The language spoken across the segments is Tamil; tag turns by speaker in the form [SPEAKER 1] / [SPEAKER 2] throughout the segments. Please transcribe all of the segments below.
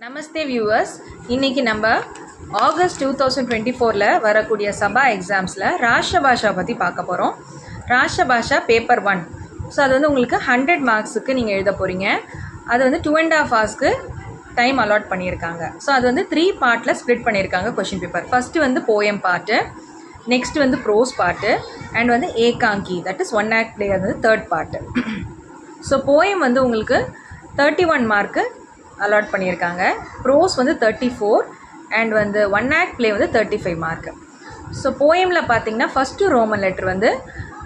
[SPEAKER 1] நமஸ்தே வியூவர்ஸ், இன்றைக்கி நம்ம ஆகஸ்ட் 2024 வரக்கூடிய சபா எக்ஸாம்ஸில் ராஷ்டிரபாஷா பற்றி பார்க்க போகிறோம். ராஷ்டிரபாஷா பேப்பர் 1. ஸோ அது வந்து உங்களுக்கு 100 மார்க்ஸுக்கு நீங்கள் எழுத போகிறீங்க. அது வந்து 2.5 ஹவர்ஸ்க்கு டைம் அலாட் பண்ணியிருக்காங்க. ஸோ அது வந்து 3 பார்ட்டில் ஸ்ப்ளிட் பண்ணியிருக்காங்க கொஷின் பேப்பர். ஃபஸ்ட்டு வந்து போயம் பார்ட்டு, நெக்ஸ்ட் வந்து ப்ரோஸ் பார்ட்டு, அண்ட் வந்து ஏகாங்கி, தட் இஸ் 1 ஆக்ட் பிளே, அது வந்து 3rd பார்ட்டு. ஸோ போயம் வந்து உங்களுக்கு 31 மார்க்கு அலாட் பண்ணியிருக்காங்க. ப்ரோஸ் வந்து 34 அண்ட் வந்து 1 ஆக்ட் பிளே வந்து 35 மார்க்கு. ஸோ போயமில் பார்த்தீங்கன்னா ஃபஸ்ட்டு ரோமன் லெட்டர் வந்து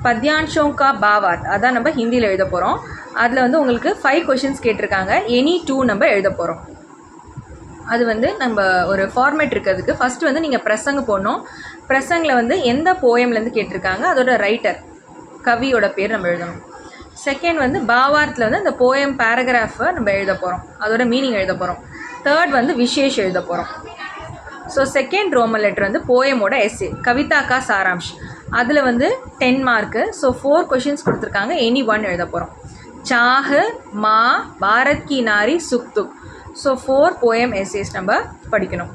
[SPEAKER 1] பத்யான்ஷோங்கா பாவாத், அதான் நம்ம ஹிந்தியில் எழுத போகிறோம். அதில் வந்து உங்களுக்கு 5 கொஷின்ஸ் கேட்டிருக்காங்க. எனி 2 நம்ம எழுத போகிறோம். அது வந்து நம்ம ஒரு ஃபார்மேட் இருக்கிறதுக்கு ஃபஸ்ட்டு வந்து நீங்கள் பிரசங்க போடணும். பிரசங்கில் வந்து எந்த போயம்லேருந்து கேட்டிருக்காங்க, அதோட ரைட்டர், கவியோட பேர் நம்ம எழுதணும். செகண்ட் வந்து பாவார்த்தில் வந்து அந்த போயம் பேராகிராஃபை நம்ம எழுத போகிறோம், அதோட மீனிங் எழுத போகிறோம். தேர்ட் வந்து விசேஷ் எழுத போகிறோம். ஸோ செகண்ட் ரோமன் லெட்டர் வந்து போயமோட எஸ்ஏ, கவிதா கா சாராம்ஷ், அதில் வந்து 10 மார்க்கு. ஸோ 4 கொஷின்ஸ் கொடுத்துருக்காங்க. எனி 1 எழுத போகிறோம். சாஹ், மா, பாரத் கி நாரி, சுக் துக். ஸோ 4 போயம் எஸ்ஏஸ் நம்ம படிக்கணும்.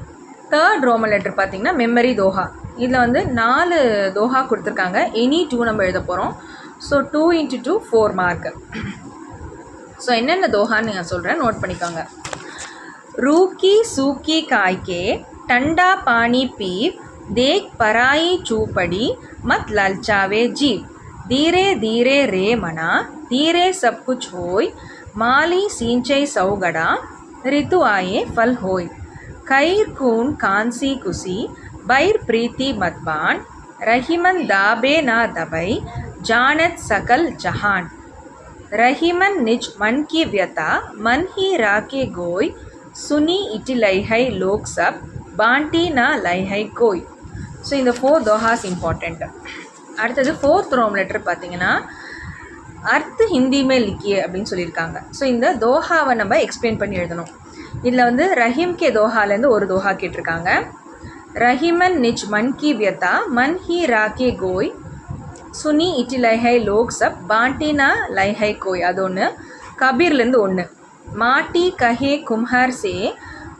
[SPEAKER 1] தேர்ட் ரோமன் லெட்டர் பார்த்திங்கன்னா மெமரி தோஹா, இதில் வந்து 4 தோஹா கொடுத்துருக்காங்க. எனி 2 நம்ம எழுத போகிறோம். So 2 × 2 4 mark. ஸோ என்னென்ன தோஹான்னு நான் சொல்கிறேன், நோட் பண்ணிக்கோங்க. रूकी सूकी काय के ठंडा पानी पीव, देख पराई चूपड़ी मत ललचावे जीव, धीरे धीरे रे मना, धीरे सब कुछ होय, माली सींचई सौगड़ा, ऋतु आए फल होय, कैर कून कांसी कुसी, बैर प्रीति मतबान, रहीमन दाबे ना दबई, जानत सकल जहान, रहीमन निज मन की व्यथा, मन ही राके गोय, சுனி இட்டி லைஹை லோக் சப், பாண்டி நா லைஹை கோய். ஸோ இந்த 4 தோஹாஸ் இம்பார்ட்டண்ட். அடுத்தது 4th ரோம் லெட்டர் பார்த்தீங்கன்னா அர்த் ஹிந்தி மே லிக்கியே அப்படின்னு சொல்லியிருக்காங்க. ஸோ இந்த தோஹாவை நம்ம எக்ஸ்பிளைன் பண்ணி எழுதணும். இதில் வந்து ரஹீம் கே தோஹாலேருந்து ஒரு தோஹா கேட்டிருக்காங்க. ரஹீமன் நிஜ் மன் கி வியதா, மன் he ராக்கே koi, Suni Itti லைஹை Lok sub, Pandi நா லைஹை கோய், அது ஒன்று. கபீர்லேருந்து ஒன்று. माटी कहे कुम्हार से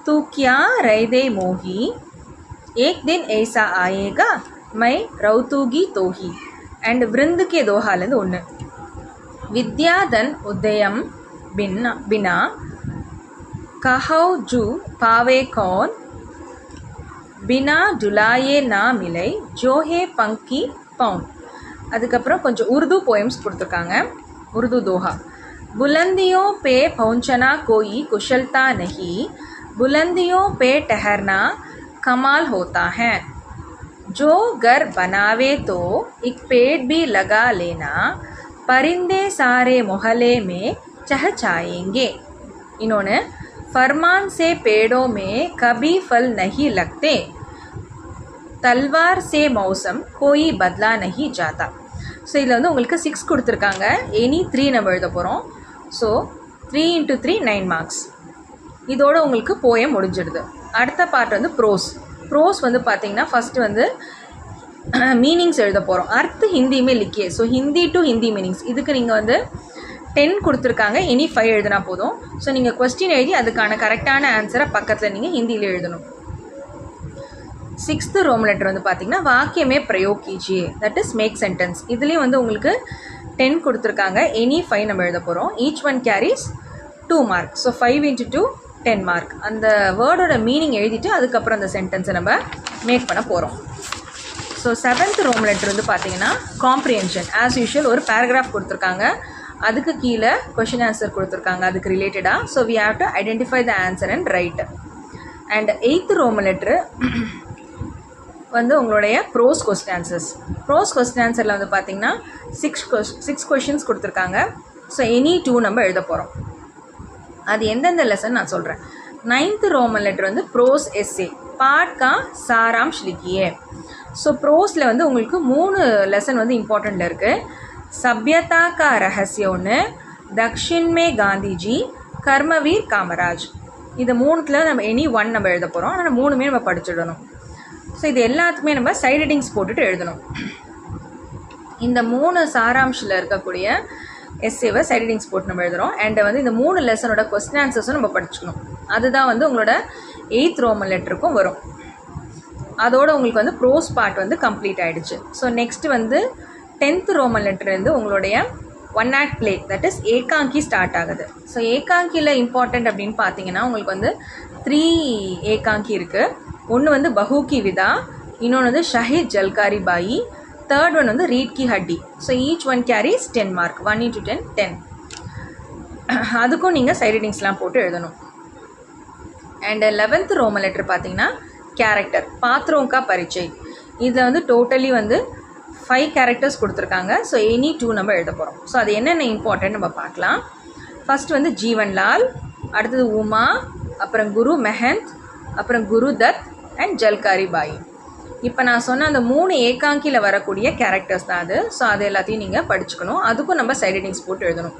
[SPEAKER 1] तू क्या रह दे मोही, एक दिन ऐसा आएगा मैं रौतूगी तोही. एंड वृंद के दोहालेंद ஒன்று. विद्याधन उदयम बिना कहौ जू पावे कौन, बिना डुलाए ना मिले जो है पंकी पौन. அதுக்கப்புறம் கொஞ்சம் உருது போயம்ஸ் கொடுத்துருக்காங்க, உருது தோஹா. बुलंदियों पे पहुंचना कोई कुशलता नहीं, बुलंदियों पे ठहरना कमाल होता है, जो घर बनावे तो एक पेड़ भी लगा लेना, परिंदे सारे मोहल्ले में चहचहाएंगे. इन्होंने फरमान से पेड़ों में कभी फल नहीं लगते, तलवार से मौसम कोई बदला नहीं जाता. ஸோ இதில் வந்து உங்களுக்கு 6 கொடுத்துருக்காங்க. எனி 3 நம்ம எழுத போகிறோம். So 3 × 3 9 marks. இதோட உங்களுக்கு போயம் முடிஞ்சிடுது. அடுத்த பார்ட் வந்து ப்ரோஸ். ப்ரோஸ் வந்து பார்த்திங்கன்னா ஃபஸ்ட்டு வந்து மீனிங்ஸ் எழுத போகிறோம். அர்த் ஹிந்தியுமே லிக்கியே. So Hindi to Hindi meanings. இதுக்கு நீங்கள் வந்து 10 கொடுத்துருக்காங்க. எனி 5 எழுதினா போதும். ஸோ நீங்கள் கொஸ்டின் எழுதி அதுக்கான கரெக்டான ஆன்சரை பக்கத்தில் நீங்கள் ஹிந்தியில் எழுதணும். 6th ரோம் லெட்டர் வந்து பார்த்திங்கன்னா வாக்கியமே பிரயோக் கீஜியே, தட் இஸ் மேக் சென்டென்ஸ். இதுலேயும் வந்து உங்களுக்கு 10 கொடுத்துருக்காங்க. எனி 5 நம்ம எழுத போகிறோம். Each one carries 2 mark. So 5 × 2 10 mark. அந்த வேர்டோட மீனிங் எழுதிட்டு அதுக்கப்புறம் அந்த சென்டென்ஸை நம்ம மேக் பண்ண போகிறோம். ஸோ 7th ரோம் லெட்டர் வந்து பார்த்திங்கன்னா காம்ப்ரிஹென்ஷன். ஆஸ் யூஷுவல் ஒரு பேராகிராஃப் கொடுத்துருக்காங்க, அதுக்கு கீழே கொஷின் ஆன்சர் கொடுத்துருக்காங்க அதுக்கு ரிலேட்டடாக. So we have to identify the answer and write. And 8th Roman letter வந்து உங்களுடைய prose question answers. Prose question ஆன்சரில் வந்து பார்த்திங்கன்னா 6 கொஷின்ஸ் கொடுத்துருக்காங்க. ஸோ எனி 2 நம்ம எழுத போகிறோம். அது எந்தெந்த லெசன் நான் சொல்கிறேன். 9th ரோமன் லெட்டர் வந்து ப்ரோஸ் எஸ்ஏ, பாட் கா சாராம்ஷ் லிக்கியே. ஸோ ப்ரோஸில் வந்து உங்களுக்கு 3 லெசன் வந்து இம்பார்ட்டண்ட்டில் இருக்குது. சப்யதா கா ரகசியம் ஒன்று, தக்ஷின் மே காந்திஜி, கர்மவீர் காமராஜ். இது 3த்தில் நம்ம எனி 1 நம்ம எழுத போகிறோம். ஆனால் 3மே நம்ம படிச்சிடணும். ஸோ இது எல்லாத்துக்குமே நம்ம சைட் ஹெட்டிங்ஸ் போட்டுட்டு எழுதணும். இந்த 3 சாராம்ஷில் இருக்கக்கூடிய எஸ்ஏவை சைடிங்ஸ் போட்டு நம்ம எழுதுகிறோம். அண்ட் வந்து இந்த 3 லெசனோட கொஸ்டின் ஆன்சர்ஸும் நம்ம படிச்சுக்கணும். அதுதான் வந்து உங்களோட 8th ரோமன் லெட்டருக்கும் வரும். அதோட உங்களுக்கு வந்து ப்ரோஸ் பார்ட் வந்து கம்ப்ளீட் ஆகிடுச்சு. ஸோ நெக்ஸ்ட் வந்து 10th ரோமன் லெட்டர்லேருந்து உங்களுடைய 1 act play, தட் இஸ் ஏகாங்கி ஸ்டார்ட் ஆகுது. ஸோ ஏகாங்கியில் இம்பார்ட்டண்ட் அப்படின்னு பார்த்தீங்கன்னா உங்களுக்கு வந்து 3 ஏகாங்கி இருக்குது. ஒன்று வந்து பஹூகி விதா, இன்னொன்று வந்து ஷஹீத் ஜல்காரி பாயி, தேர்ட் ஒன் வந்து ரீட் கி ஹட்டி. So each one carries 10 mark, 1 into 10 10. அதுக்கும் நீங்கள் சைட் ரீடிங்ஸ்லாம் போட்டு எழுதணும். அண்ட் 11th ரோமன் லெட்டர் பார்த்தீங்கன்னா கேரக்டர், பாத்ரோம் கா பரிச்சை. இதில் வந்து டோட்டலி வந்து 5 கேரக்டர்ஸ் கொடுத்துருக்காங்க. ஸோ எனி 2 நம்ம எழுத போகிறோம். ஸோ அது என்னென்ன இம்பார்ட்டன்ட் நம்ம பார்க்கலாம். ஃபஸ்ட் வந்து ஜீவன்லால், அடுத்தது உமா, அப்புறம் குரு மெஹந்த், அப்புறம் குரு தத் அண்ட் ஜல்காரி பாய். இப்போ நான் சொன்ன அந்த 3 ஏகாங்கியில் வரக்கூடிய கேரக்டர்ஸ் தான் அது. ஸோ அது எல்லாத்தையும் நீங்கள் படிச்சுக்கணும். அதுக்கும் நம்ம சைட் ரீடிங்ஸ் போட்டு எழுதணும்.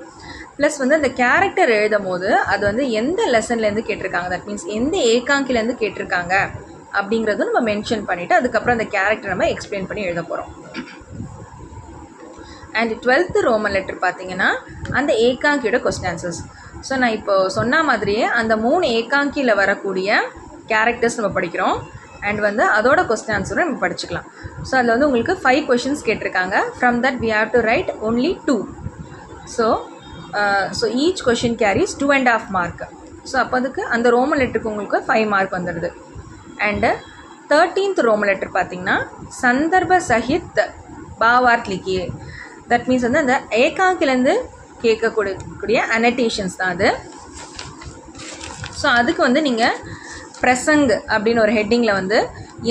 [SPEAKER 1] ப்ளஸ் வந்து அந்த கேரக்டர் எழுதும் போது அது வந்து எந்த லெசன்லேருந்து கேட்டிருக்காங்க, தட் மீன்ஸ் எந்த ஏகாங்கிலேருந்து கேட்டிருக்காங்க அப்படிங்கிறதும் நம்ம மென்ஷன் பண்ணிவிட்டு அதுக்கப்புறம் அந்த கேரக்டர் நம்ம எக்ஸ்பிளைன் பண்ணி எழுத போகிறோம். அண்ட் 12th ரோமன் லெட்டர் பார்த்தீங்கன்னா அந்த ஏகாங்கியோட கொஸ்டின் ஆன்சர்ஸ். ஸோ நான் இப்போ சொன்ன மாதிரியே அந்த 3 ஏகாங்கியில் வரக்கூடிய கேரக்டர்ஸ் நம்ம படிக்கிறோம். அண்ட் வந்து அதோட கொஸ்டின் ஆன்சரும் நம்ம படிச்சுக்கலாம். ஸோ அதில் வந்து உங்களுக்கு 5 questions கேட்டிருக்காங்க. From that we have to write only 2. So each question carries 2.5 mark. So அப்போ அதுக்கு அந்த ரோமன் லெட்டருக்கு உங்களுக்கு 5 மார்க் வந்துடுது. அண்டு 13th ரோமன் லெட்டர் பார்த்தீங்கன்னா சந்தர்ப்ப சஹித் பாவார்த் லிக்கியே. தட் மீன்ஸ் வந்து அந்த ஏகாங்கிலேருந்து கேட்கக்கூடிய அனடேஷன்ஸ் தான் அது. ஸோ அதுக்கு வந்து நீங்கள் பிரசங் அப்படின்னு ஒரு ஹெட்டிங்கில் வந்து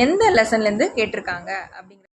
[SPEAKER 1] எந்த லெசன்லேருந்து கேட்டிருக்காங்க அப்படிங்கிற